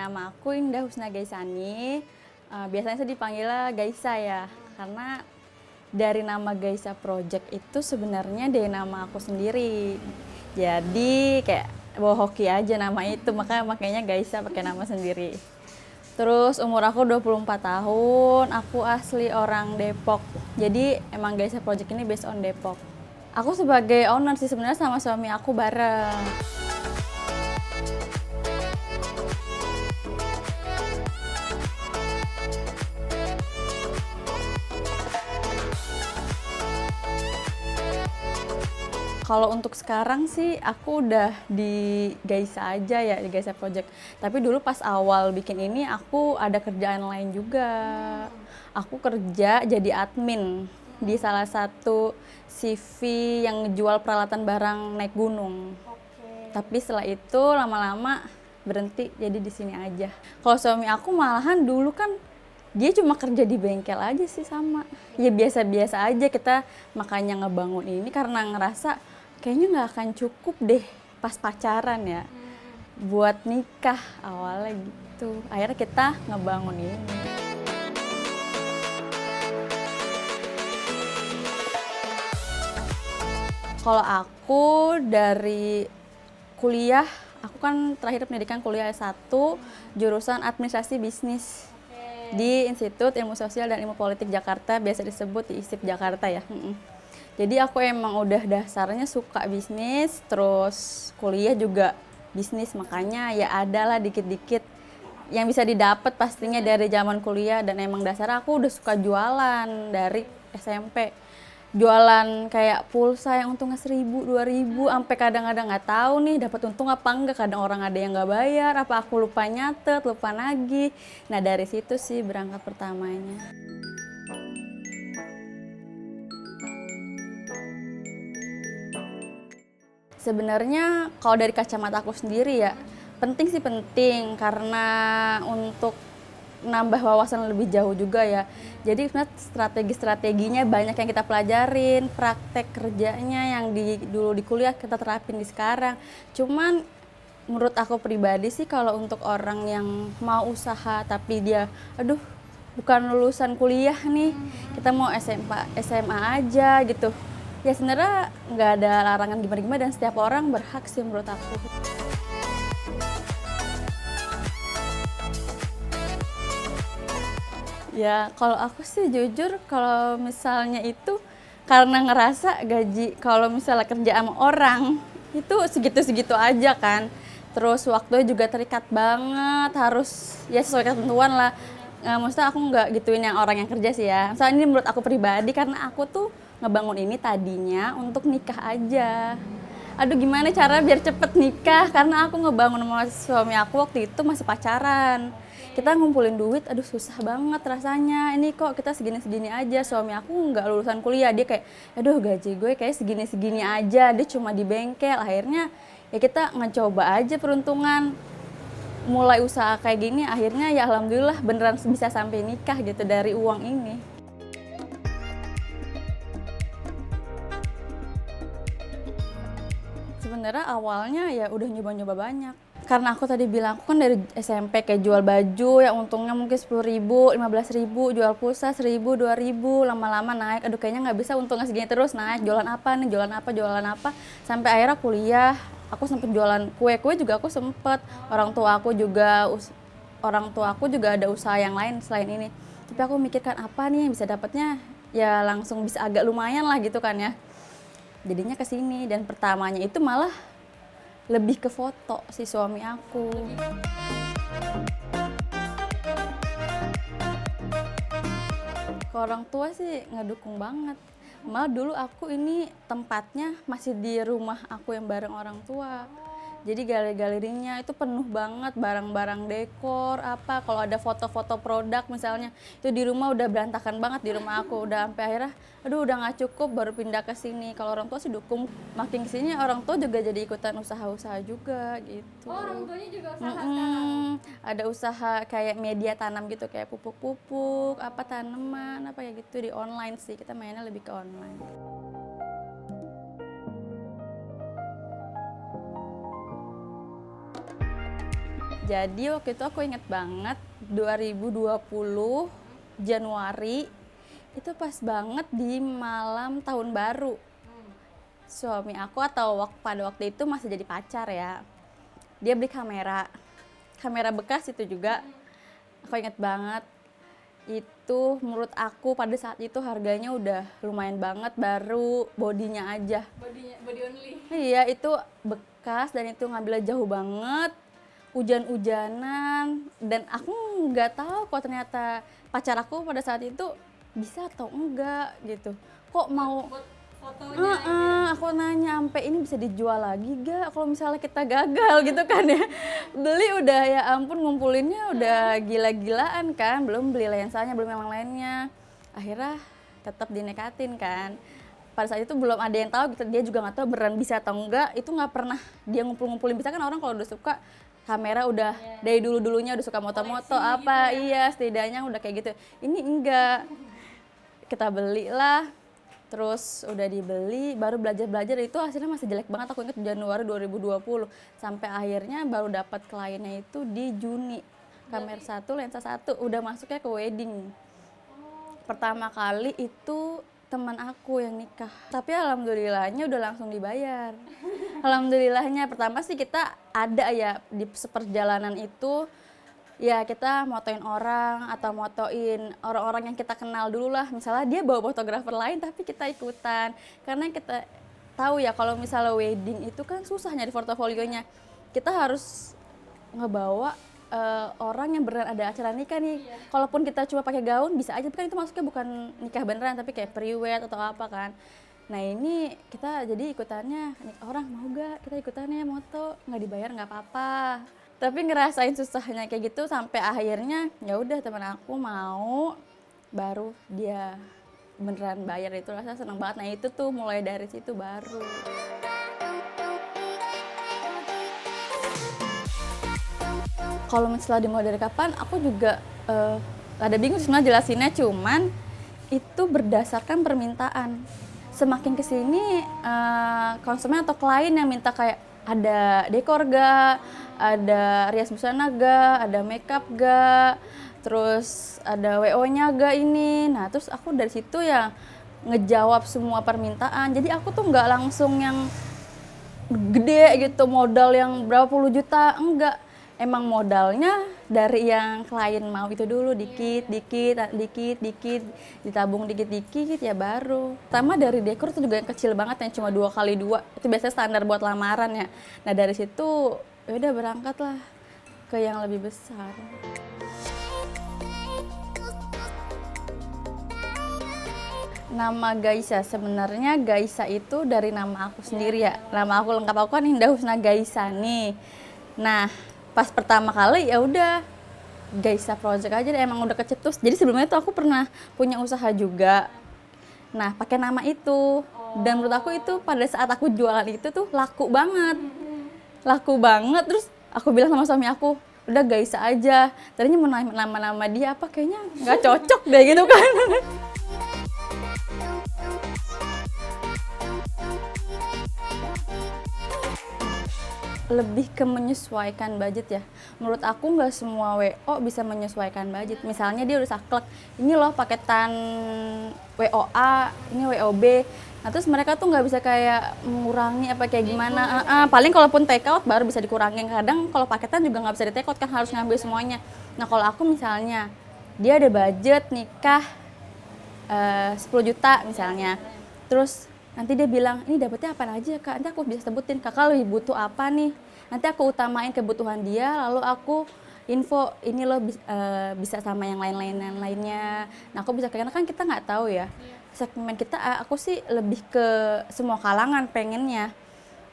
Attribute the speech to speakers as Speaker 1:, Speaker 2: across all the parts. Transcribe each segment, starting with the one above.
Speaker 1: nama aku Indah Husna Gaisani. Biasanya saya dipanggilnya Gaisa ya, karena dari nama Gaisa Project itu sebenarnya dari nama aku sendiri. Jadi kayak bawa hoki aja nama itu, makanya Gaisa pakai nama sendiri. Terus umur aku 24 tahun, aku asli orang Depok. Jadi emang Gaisa Project ini based on Depok. Aku sebagai owner sih sebenarnya sama suami aku bareng. Kalau untuk sekarang sih aku udah di Gaisa aja ya, di Gaisa Project. Tapi dulu pas awal bikin ini aku ada kerjaan lain juga. Aku kerja jadi admin di salah satu CV yang ngejual peralatan barang naik gunung. Tapi setelah itu lama-lama berhenti jadi di sini aja. Kalau suami aku malahan dulu kan dia cuma kerja di bengkel aja sih sama. Ya biasa-biasa aja kita makanya ngebangun ini karena ngerasa kayaknya nggak akan cukup deh pas pacaran ya. Buat nikah awalnya gitu. Akhirnya kita ngebangun ini. Kalau aku dari kuliah, aku kan terakhir pendidikan kuliah S1, jurusan Administrasi Bisnis di Institut Ilmu Sosial dan Ilmu Politik Jakarta, biasa disebut di ISIP Jakarta ya. Jadi aku emang udah dasarnya suka bisnis, terus kuliah juga bisnis, makanya ya adalah dikit-dikit yang bisa didapat pastinya dari zaman kuliah, dan emang dasar aku udah suka jualan dari SMP. Jualan kayak pulsa yang untungnya 1.000, 2.000, sampai kadang-kadang nggak tahu nih dapat untung apa enggak. Kadang orang ada yang nggak bayar, apa aku lupa nyatet, lupa nagih. Nah dari situ sih berangkat pertamanya. Sebenarnya kalau dari kacamata aku sendiri ya, penting sih penting karena untuk nambah wawasan lebih jauh juga ya. Jadi sebenarnya strategi-strateginya banyak yang kita pelajarin, praktek kerjanya yang dulu di kuliah kita terapin di sekarang. Cuman menurut aku pribadi sih kalau untuk orang yang mau usaha tapi dia aduh bukan lulusan kuliah nih, kita mau SMA aja gitu. Ya sebenarnya nggak ada larangan gimana-gimana dan setiap orang berhak sih menurut aku. Ya kalau aku sih jujur kalau misalnya itu karena ngerasa gaji kalau misalnya kerja sama orang itu segitu-segitu aja kan. Terus waktunya juga terikat banget, harus ya sesuai ketentuan lah. Maksudnya aku nggak gituin yang orang yang kerja sih ya. Soalnya ini menurut aku pribadi karena aku tuh ngebangun ini tadinya untuk nikah aja. Aduh gimana cara biar cepet nikah, karena aku ngebangun sama suami aku waktu itu masih pacaran. Kita ngumpulin duit, aduh susah banget rasanya. Ini kok kita segini-segini aja, suami aku nggak lulusan kuliah. Dia kayak, aduh gaji gue kayak segini-segini aja, dia cuma di bengkel. Akhirnya ya kita ngecoba aja peruntungan. Mulai usaha kayak gini, akhirnya ya alhamdulillah beneran bisa sampai nikah gitu dari uang ini. Sebenarnya awalnya ya udah nyoba-nyoba banyak. Karena aku tadi bilang aku kan dari SMP kayak jual baju yang untungnya mungkin 10.000, 15.000, jual pulsa 1.000, 2.000, lama-lama naik. Aduh kayaknya nggak bisa untungnya segini terus, naik. Jualan apa nih, jualan apa. Sampai akhirnya kuliah, aku sempet jualan kue-kue juga aku sempet. Orang tua aku juga ada usaha yang lain selain ini. Tapi aku mikirkan apa nih yang bisa dapatnya ya langsung bisa agak lumayan lah gitu kan ya. Jadinya ke sini dan pertamanya itu malah lebih ke foto si suami aku. Ke orang tua sih ngedukung banget. Malah dulu aku ini tempatnya masih di rumah aku yang bareng orang tua. Jadi galeri-galerinya itu penuh banget barang-barang dekor apa. Kalau ada foto-foto produk misalnya, itu di rumah udah berantakan banget di rumah aku. Udah sampai akhirnya, aduh udah nggak cukup baru pindah ke sini. Kalau orang tua sih dukung. Makin kesini orang tua juga jadi ikutan usaha-usaha juga gitu.
Speaker 2: Oh, orang tuanya juga usaha sekarang?
Speaker 1: Ada usaha kayak media tanam gitu, kayak pupuk-pupuk, apa tanaman, apa ya gitu di online sih. Kita mainnya lebih ke online. Jadi waktu itu aku inget banget 2020 Januari itu pas banget di malam tahun baru. Suami aku atau pada waktu itu masih jadi pacar ya. Dia beli kamera bekas itu juga. Aku inget banget itu menurut aku pada saat itu harganya udah lumayan banget, baru bodinya aja.
Speaker 2: Body only.
Speaker 1: Iya, itu bekas dan itu ngambilnya jauh banget, hujan-hujanan, dan aku nggak tahu kok ternyata pacar aku pada saat itu bisa atau enggak gitu. Kok mau
Speaker 2: Buat fotonya aja.
Speaker 1: aku nanya sampai ini bisa dijual lagi gak kalau misalnya kita gagal gitu kan ya. Beli udah ya ampun ngumpulinnya udah gila-gilaan kan, belum beli lensanya, belum yang lainnya. Akhirnya tetap dinekatin kan. Pada saat itu belum ada yang tahu gitu, dia juga nggak tahu beneran bisa atau enggak. Itu nggak pernah dia ngumpul-ngumpulin, bisa kan orang kalau udah suka kamera udah dari dulu-dulunya udah suka moto-moto apa
Speaker 2: gitu ya.
Speaker 1: iya setidaknya udah kayak gitu. Ini enggak, kita belilah, terus udah dibeli baru belajar itu hasilnya masih jelek banget. Aku inget Januari 2020 sampai akhirnya baru dapat kliennya itu di Juni. Kamera 1, lensa 1 udah masuknya ke wedding. Pertama kali itu teman aku yang nikah, tapi alhamdulillahnya udah langsung dibayar. Alhamdulillahnya. Pertama sih kita ada ya di seperjalanan itu ya kita motoin orang atau motoin orang-orang yang kita kenal dulu lah. Misalnya dia bawa fotografer lain tapi kita ikutan. Karena kita tahu ya kalau misalnya wedding itu kan susah nyari portofolionya. Kita harus ngebawa orang yang beneran ada acara nikah nih. Kalaupun kita cuma pakai gaun bisa aja, tapi kan itu masuknya bukan nikah beneran tapi kayak pre-wed atau apa kan. Nah ini kita jadi ikutannya, orang mau gak kita ikutannya moto, nggak dibayar nggak apa-apa. Tapi ngerasain susahnya kayak gitu sampai akhirnya ya udah teman aku mau, baru dia beneran bayar. Itu rasa seneng banget. Nah itu tuh mulai dari situ baru. Kalau misalnya dimulai dari kapan, aku juga ada bingung sebenarnya jelasinnya, cuman itu berdasarkan permintaan. Semakin kesini konsumen atau klien yang minta kayak ada dekor ga, ada rias busana ga, ada makeup ga, terus ada WO-nya ga ini. Nah terus aku dari situ ya ngejawab semua permintaan. Jadi aku tuh nggak langsung yang gede gitu, modal yang berapa puluh juta, enggak. Emang modalnya dari yang klien mau itu dulu, dikit, ditabung dikit-dikit ya baru. Pertama dari dekor itu juga yang kecil banget, yang cuma 2x2, itu biasanya standar buat lamaran ya. Nah dari situ ya udah berangkat lah ke yang lebih besar. Nama Gaisa, sebenarnya Gaisa itu dari nama aku sendiri ya. Nama aku lengkap aku kan Indah Husna Gaisa nih. Nah, pas pertama kali ya udah Gaisa Project aja deh, emang udah kecetus. Jadi sebelumnya tuh aku pernah punya usaha juga. Nah, pakai nama itu. Dan menurut aku itu pada saat aku jualan itu tuh laku banget. Laku banget. Terus aku bilang sama suami aku, udah Gaisa aja. Tadinya nama-nama dia apa kayaknya nggak cocok deh gitu kan. Lebih ke menyesuaikan budget ya. Menurut aku nggak semua WO bisa menyesuaikan budget. Misalnya dia udah saklek, ini loh paketan WOA, ini WOB. Nah terus mereka tuh nggak bisa kayak mengurangi apa kayak gimana. Paling kalaupun take out baru bisa dikurangin. Kadang kalau paketan juga nggak bisa di take out kan, harus ngambil semuanya. Nah kalau aku misalnya dia ada budget nikah 10 juta misalnya. Terus nanti dia bilang, ini dapetnya apa aja kak, nanti aku bisa sebutin kakak lebih butuh apa nih. Nanti aku utamain kebutuhan dia, lalu aku info ini loh bisa sama yang lainnya. Nah aku bisa, karena kan kita nggak tahu ya segmen kita. Aku sih lebih ke semua kalangan pengennya.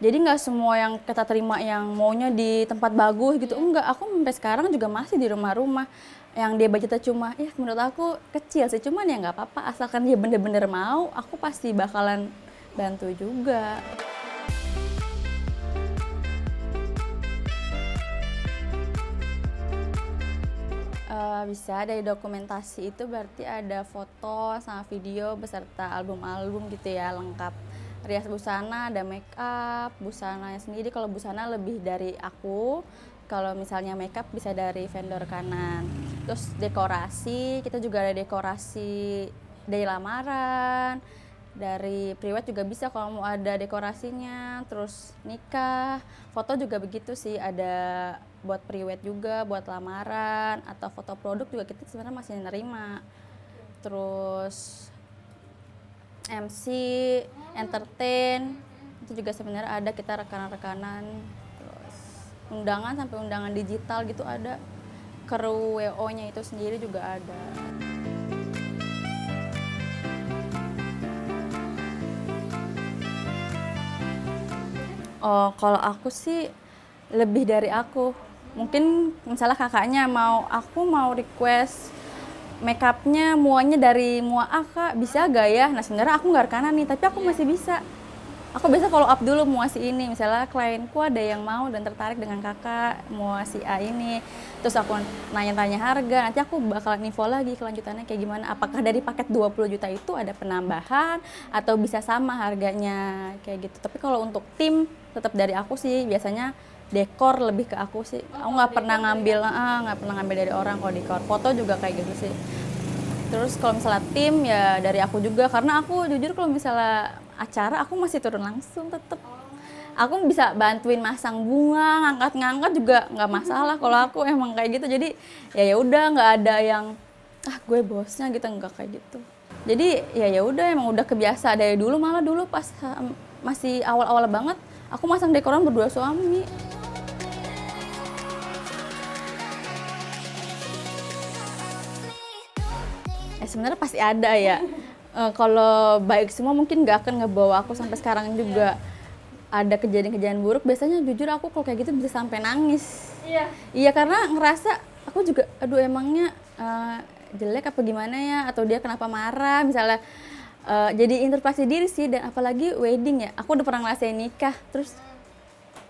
Speaker 1: Jadi nggak semua yang kita terima yang maunya di tempat bagus gitu. Enggak, aku sampai sekarang juga masih di rumah-rumah yang dia budgetnya cuma, ya menurut aku kecil sih, cuman ya nggak apa-apa asalkan dia bener-bener mau, aku pasti bakalan bantu juga. Bisa dari dokumentasi itu berarti ada foto sama video beserta album-album gitu ya, lengkap. Rias busana, ada make up, busananya sendiri. Kalau busana lebih dari aku, kalau misalnya makeup bisa dari vendor kanan. Terus dekorasi, kita juga ada dekorasi dari lamaran, dari priwet juga bisa kalau mau ada dekorasinya. Terus nikah, foto juga begitu sih, ada buat priwet juga, buat lamaran, atau foto produk juga kita sebenarnya masih nerima. Terus MC, entertain, itu juga sebenarnya ada, kita rekanan-rekanan. Terus undangan sampai undangan digital gitu ada. Kru WO-nya itu sendiri juga ada. Oh, kalau aku sih lebih dari aku. Mungkin misalnya kakaknya aku mau request makeupnya muanya dari mua A kak, bisa gak ya? Nah sebenarnya aku nggak rekanan nih, tapi aku masih bisa. Aku biasa follow up dulu mua si ini, misalnya klienku ada yang mau dan tertarik dengan kakak mua si A ini. Terus aku nanya-tanya harga, nanti aku bakalan info lagi kelanjutannya kayak gimana. Apakah dari paket 20 juta itu ada penambahan atau bisa sama harganya kayak gitu. Tapi kalau untuk tim tetap dari aku sih, biasanya dekor lebih ke aku sih. Aku nggak pernah ngambil dari orang kalau dekor. Foto juga kayak gitu sih. Terus kalau misalnya tim ya dari aku juga, karena aku jujur kalau misalnya acara aku masih turun langsung tetep. Aku bisa bantuin masang bunga, ngangkat-ngangkat juga nggak masalah kalau aku emang kayak gitu. Jadi ya udah nggak ada yang gue bosnya gitu, nggak kayak gitu. Jadi ya udah emang udah kebiasa dari dulu, malah dulu pas masih awal-awal banget aku masang dekoran berdua suami. Sebenarnya pasti ada ya. Kalau baik semua mungkin nggak akan ngebawa aku sampai sekarang juga. Ada kejadian-kejadian buruk, biasanya jujur aku kalau kayak gitu bisa sampai nangis. Iya, karena ngerasa aku juga, aduh emangnya jelek apa gimana ya, atau dia kenapa marah misalnya. Jadi introspeksi diri sih, dan apalagi wedding ya. Aku udah pernah ngerasain nikah, terus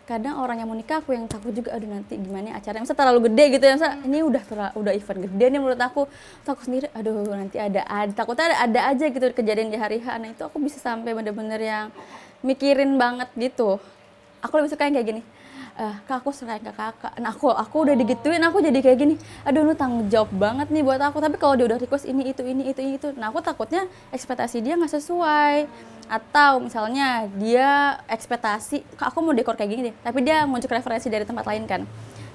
Speaker 1: kadang orang yang mau nikah aku yang takut juga, aduh nanti gimana acaranya, misalnya terlalu gede gitu ya, misalnya ini udah event gede nih menurut aku, terus aku sendiri aduh nanti ada takutnya ada aja gitu kejadian di hari H. Nah itu aku bisa sampai bener-bener yang mikirin banget gitu. Aku lebih suka yang kayak gini, kak aku serahin ke kakak. Nah aku udah digituin, aku jadi kayak gini, aduh lu tanggung jawab banget nih buat aku. Tapi kalau dia udah request ini itu, nah aku takutnya ekspektasi dia nggak sesuai. Atau misalnya dia ekspektasi, kak aku mau dekor kayak gini deh, tapi dia muncul referensi dari tempat lain kan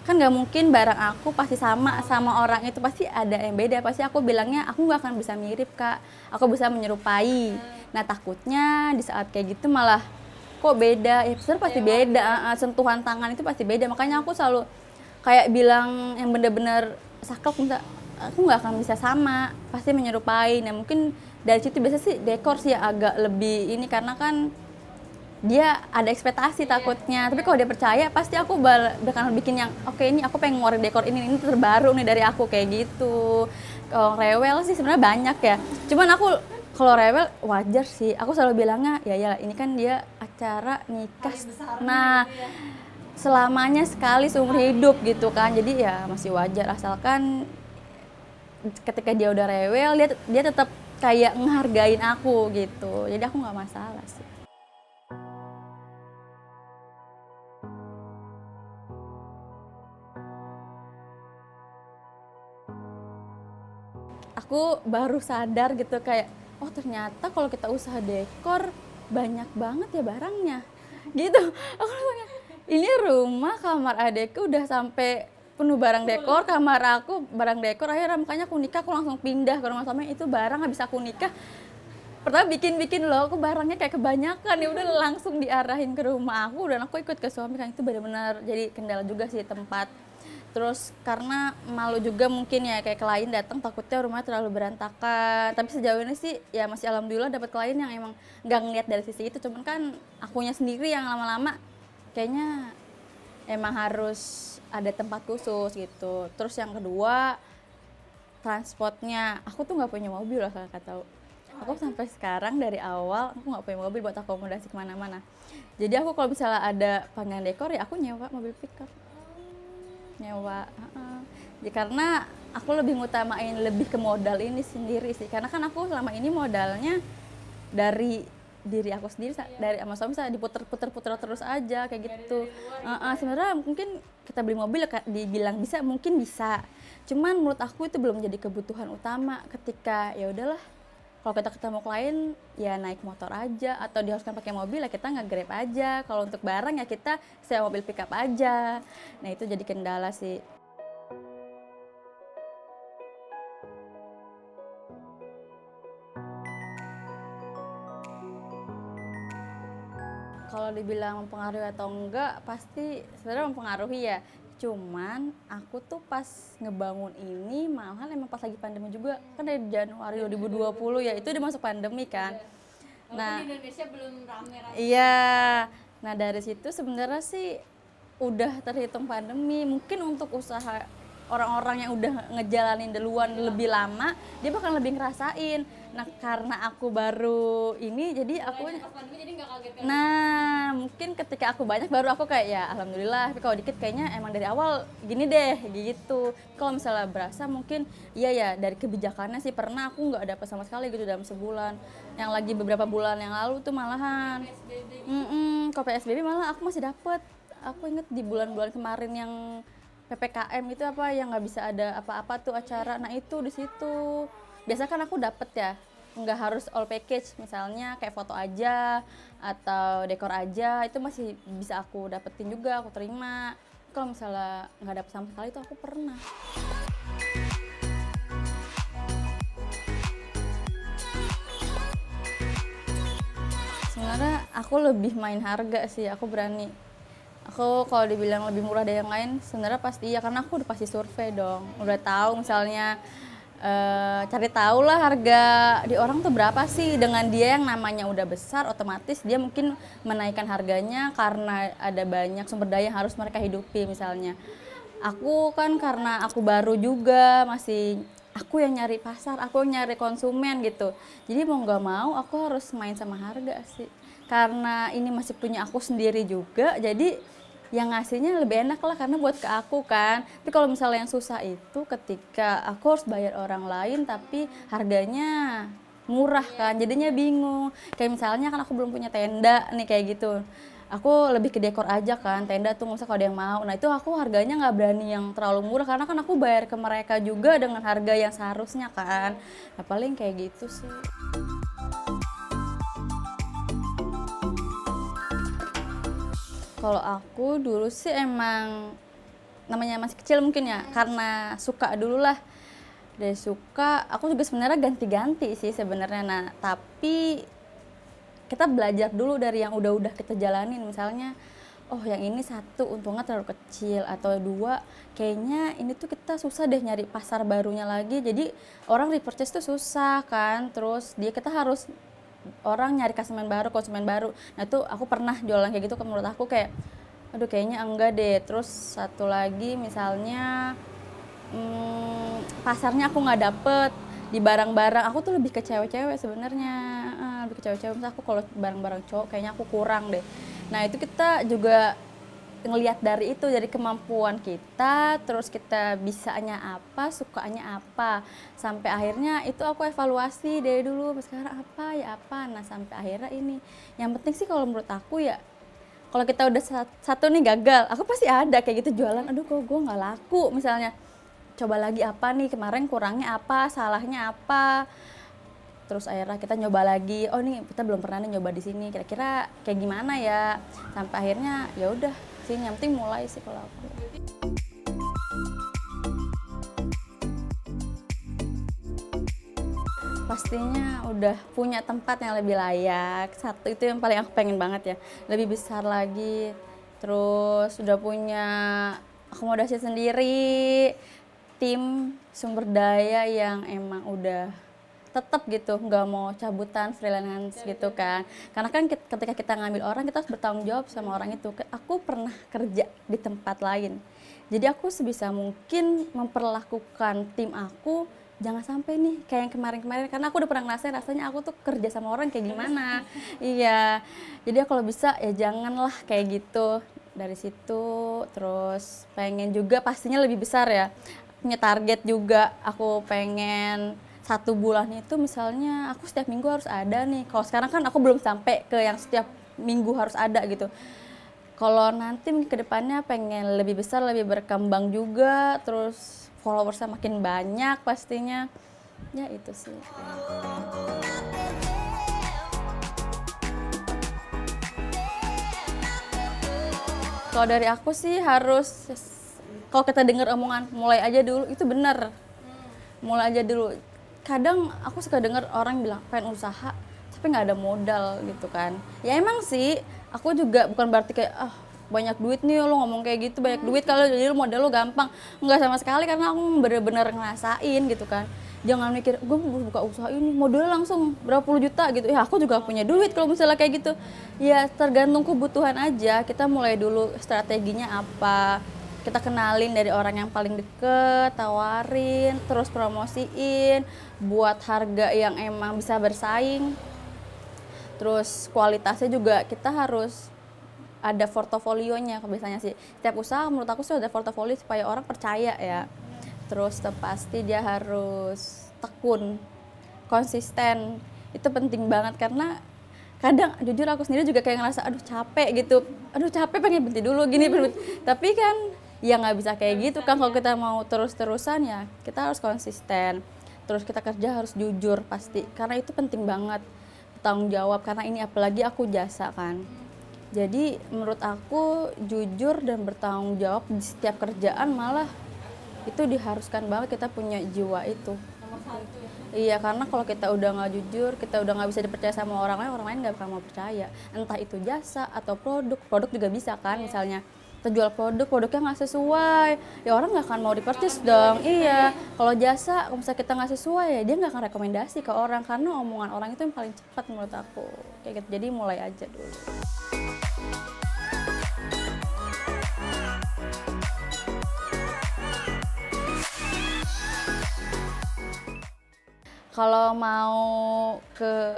Speaker 1: nggak mungkin barang aku pasti sama orang itu, pasti ada yang beda. Pasti aku bilangnya aku nggak akan bisa mirip kak, aku bisa menyerupai. Nah takutnya di saat kayak gitu malah kok beda, ya sebenarnya pasti beda. Sentuhan tangan itu pasti beda, makanya aku selalu kayak bilang yang bener-bener saklek, aku nggak akan bisa sama, pasti menyerupai. Nah mungkin dari situ biasa sih dekor sih agak lebih ini, karena kan dia ada ekspektasi takutnya. Tapi kalau dia percaya pasti aku bakal bikin yang oke, ini aku pengen ngeluarin dekor ini terbaru nih dari aku kayak gitu. Kalau rewel sih sebenarnya banyak ya, cuman aku kalau rewel wajar sih. Aku selalu bilangnya ya ini kan dia acara nikah, nah selamanya sekali seumur hidup gitu kan, jadi ya masih wajar asalkan ketika dia udah rewel dia tetap kayak ngehargain aku gitu. Jadi aku nggak masalah sih. Aku baru sadar gitu kayak, oh ternyata kalau kita usaha dekor banyak banget ya barangnya gitu. Aku kayak, ini rumah kamar adekku udah sampai penuh barang dekor, kamar aku barang dekor. Akhirnya makanya aku nikah, aku langsung pindah ke rumah suami, itu barang habis aku nikah pertama bikin loh, aku barangnya kayak kebanyakan, ya udah langsung diarahin ke rumah aku dan aku ikut ke suami kan. Itu benar-benar jadi kendala juga sih tempat. Terus karena malu juga mungkin ya, kayak klien datang takutnya rumahnya terlalu berantakan. Tapi sejauh ini sih ya masih alhamdulillah dapat klien yang emang nggak ngeliat dari sisi itu. Cuman kan akunya sendiri yang lama-lama kayaknya emang harus ada tempat khusus gitu. Terus yang kedua, transportnya. Aku tuh nggak punya mobil loh, kakak tahu. Aku sampai sekarang dari awal aku nggak punya mobil buat akomodasi kemana-mana. Jadi aku kalau misalnya ada panggilan dekor ya aku nyewa mobil pickup. Nyewa. Ya, karena aku lebih ngutamain lebih ke modal ini sendiri sih. Karena kan aku selama ini modalnya dari diri aku sendiri dari sama suami bisa diputer-puter terus aja kayak gitu. Sebenarnya mungkin kita beli mobil dibilang bisa, mungkin bisa. Cuman menurut aku itu belum jadi kebutuhan utama ketika ya udahlah kalau kita ketemu klien ya naik motor aja atau diharuskan pakai mobil ya kita nge-Grab aja. Kalau untuk barang ya kita sewa mobil pickup aja. Nah itu jadi kendala sih. Kalau dibilang mempengaruhi atau enggak, pasti sebenarnya mempengaruhi ya. Cuman aku tuh pas ngebangun ini malahan emang pas lagi pandemi juga. Kan dari Januari 2020 ya, itu udah masuk pandemi kan. Nah,
Speaker 2: di Indonesia belum rame-rame.
Speaker 1: iya. Nah, dari situ sebenarnya sih udah terhitung pandemi. Mungkin untuk usaha orang-orang yang udah ngejalanin duluan lebih lama, dia bakal lebih ngerasain. Nah, karena aku baru ini jadi aku
Speaker 2: Pas pandemi jadi nggak kaget kan?
Speaker 1: nah, mungkin ketika aku banyak baru aku kayak ya alhamdulillah, tapi kalau dikit kayaknya emang dari awal gini deh gitu. Kalau misalnya berasa mungkin iya ya dari kebijakannya sih pernah aku nggak dapet sama sekali gitu dalam sebulan. Yang lagi beberapa bulan yang lalu tuh malahan. Kalau PSBB malah aku masih dapet. Aku inget di bulan-bulan kemarin yang PPKM itu apa yang nggak bisa ada apa-apa tuh acara. Nah itu di situ. Biasa kan aku dapet ya, nggak harus all package, misalnya kayak foto aja atau dekor aja itu masih bisa aku dapetin juga, aku terima. Kalau misalnya nggak dapet sama sekali itu aku pernah. Sebenarnya aku lebih main harga sih, aku berani. Aku kalau dibilang lebih murah dari yang lain, sebenarnya pasti iya karena aku udah pasti survei dong. Udah tahu misalnya cari tahu lah harga di orang tuh berapa sih. Dengan dia yang namanya udah besar, otomatis dia mungkin menaikkan harganya karena ada banyak sumber daya yang harus mereka hidupi misalnya. Aku kan karena aku baru juga, masih aku yang nyari pasar, aku yang nyari konsumen gitu. Jadi mau nggak mau aku harus main sama harga sih. Karena ini masih punya aku sendiri juga, jadi yang ngasihnya lebih enak lah karena buat ke aku kan. Tapi kalau misalnya yang susah itu ketika aku harus bayar orang lain tapi harganya murah kan, jadinya bingung. Kayak misalnya kan aku belum punya tenda nih kayak gitu. Aku lebih ke dekor aja kan, tenda tuh nggak usah kalau ada yang mau. Nah itu aku harganya nggak berani yang terlalu murah karena kan aku bayar ke mereka juga dengan harga yang seharusnya kan. Nah paling kayak gitu sih. Kalau aku dulu sih emang namanya masih kecil mungkin ya, karena suka dulu lah. Dari suka, aku juga sebenarnya ganti-ganti sih sebenarnya. Nah, tapi kita belajar dulu dari yang udah-udah kita jalanin. Misalnya, oh yang ini satu untungnya terlalu kecil, atau dua kayaknya ini tuh kita susah deh nyari pasar barunya lagi. Jadi orang repurchase tuh susah kan. Terus kita harus orang nyari konsumen baru. Nah itu aku pernah jualan kayak gitu, menurut aku kayak aduh kayaknya enggak deh. Terus satu lagi misalnya pasarnya aku nggak dapet di barang-barang, aku tuh lebih ke cewek-cewek sebenarnya. Lebih ke cewek-cewek, misalnya aku kalau barang-barang cowok kayaknya aku kurang deh. Nah itu kita juga ngelihat dari itu, dari kemampuan kita, terus kita bisanya apa, sukanya apa, sampai akhirnya itu aku evaluasi dari dulu sampai sekarang apa ya apa. Nah sampai akhirnya ini yang penting sih kalau menurut aku ya, kalau kita udah satu nih gagal, aku pasti ada kayak gitu jualan, aduh kok gue nggak laku misalnya, coba lagi apa nih, kemarin kurangnya apa, salahnya apa. Terus akhirnya kita nyoba lagi, oh nih kita belum pernah nih nyoba di sini, kira-kira kayak gimana ya, sampai akhirnya ya udah sih, yang penting mulai sih kalau aku. Pastinya udah punya tempat yang lebih layak, satu itu yang paling aku pengen banget ya, lebih besar lagi. Terus udah punya akomodasi sendiri, tim sumber daya yang emang udah tetap gitu, nggak mau cabutan freelance gitu kan. Karena kan ketika kita ngambil orang, kita harus bertanggung jawab sama orang itu. Aku pernah kerja di tempat lain, jadi aku sebisa mungkin memperlakukan tim aku jangan sampai nih kayak yang kemarin-kemarin, karena aku udah pernah ngerasain rasanya aku tuh kerja sama orang kayak gimana. Iya, jadi kalau bisa ya janganlah kayak gitu. Dari situ terus pengen juga pastinya lebih besar ya, punya target juga, aku pengen 1 bulan itu misalnya aku setiap minggu harus ada nih. Kalau sekarang kan aku belum sampai ke yang setiap minggu harus ada gitu. Kalau nanti ke depannya pengen lebih besar, lebih berkembang juga, terus followersnya makin banyak pastinya. Ya itu sih. Kalau dari aku sih harus, kalau kita dengar omongan mulai aja dulu, itu benar. Mulai aja dulu. Kadang aku suka dengar orang bilang pengen usaha tapi nggak ada modal gitu kan. Ya emang sih, aku juga bukan berarti kayak banyak duit nih lo ngomong kayak gitu, banyak duit kalau jadi modal lo gampang. Nggak sama sekali, karena aku bener-bener ngerasain gitu kan. Jangan mikir gue mau buka usaha ini modal langsung berapa puluh juta gitu. Ya aku juga punya duit kalau misalnya kayak gitu. Ya tergantung kebutuhan aja. Kita mulai dulu strateginya apa. Kita kenalin dari orang yang paling deket, tawarin, terus promosiin, buat harga yang emang bisa bersaing. Terus kualitasnya juga kita harus ada portofolionya biasanya sih. Setiap usaha menurut aku sih ada portofolio supaya orang percaya ya. Terus pasti dia harus tekun, konsisten. Itu penting banget karena kadang jujur aku sendiri juga kayak ngerasa aduh capek gitu. Aduh capek pengen berhenti dulu gini. Tapi kan ya nggak bisa kayak gitu kan, kalau kita mau terus-terusan ya kita harus konsisten. Terus kita kerja harus jujur pasti, karena itu penting banget. Tanggung jawab, karena ini apalagi aku jasa kan. Jadi menurut aku jujur dan bertanggung jawab di setiap kerjaan malah itu diharuskan banget, kita punya jiwa itu.
Speaker 2: Nomor 1 ya.
Speaker 1: Iya, karena kalau kita udah nggak jujur, kita udah nggak bisa dipercaya sama orang lain nggak bakal mau percaya. Entah itu jasa atau produk juga bisa kan. Misalnya kita jual produknya nggak sesuai, ya orang nggak akan mau di-purchase dong. Iya, kalau jasa, kalau misalnya kita nggak sesuai ya dia nggak akan rekomendasi ke orang, karena omongan orang itu yang paling cepat menurut aku. Kayak gitu, jadi mulai aja dulu. Kalau mau ke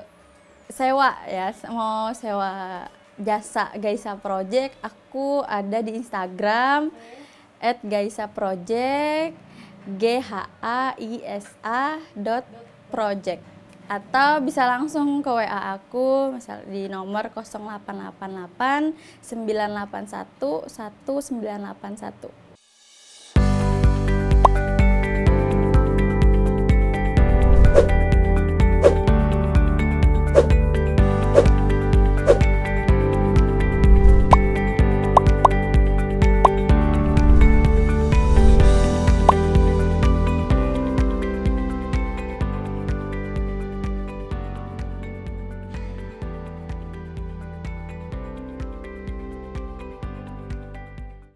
Speaker 1: sewa ya, mau sewa jasa Gaisa Project, aku ada di Instagram @gaisaproject, GHAISA.project. Atau bisa langsung ke WA aku, misal di nomor 0888 981 1981.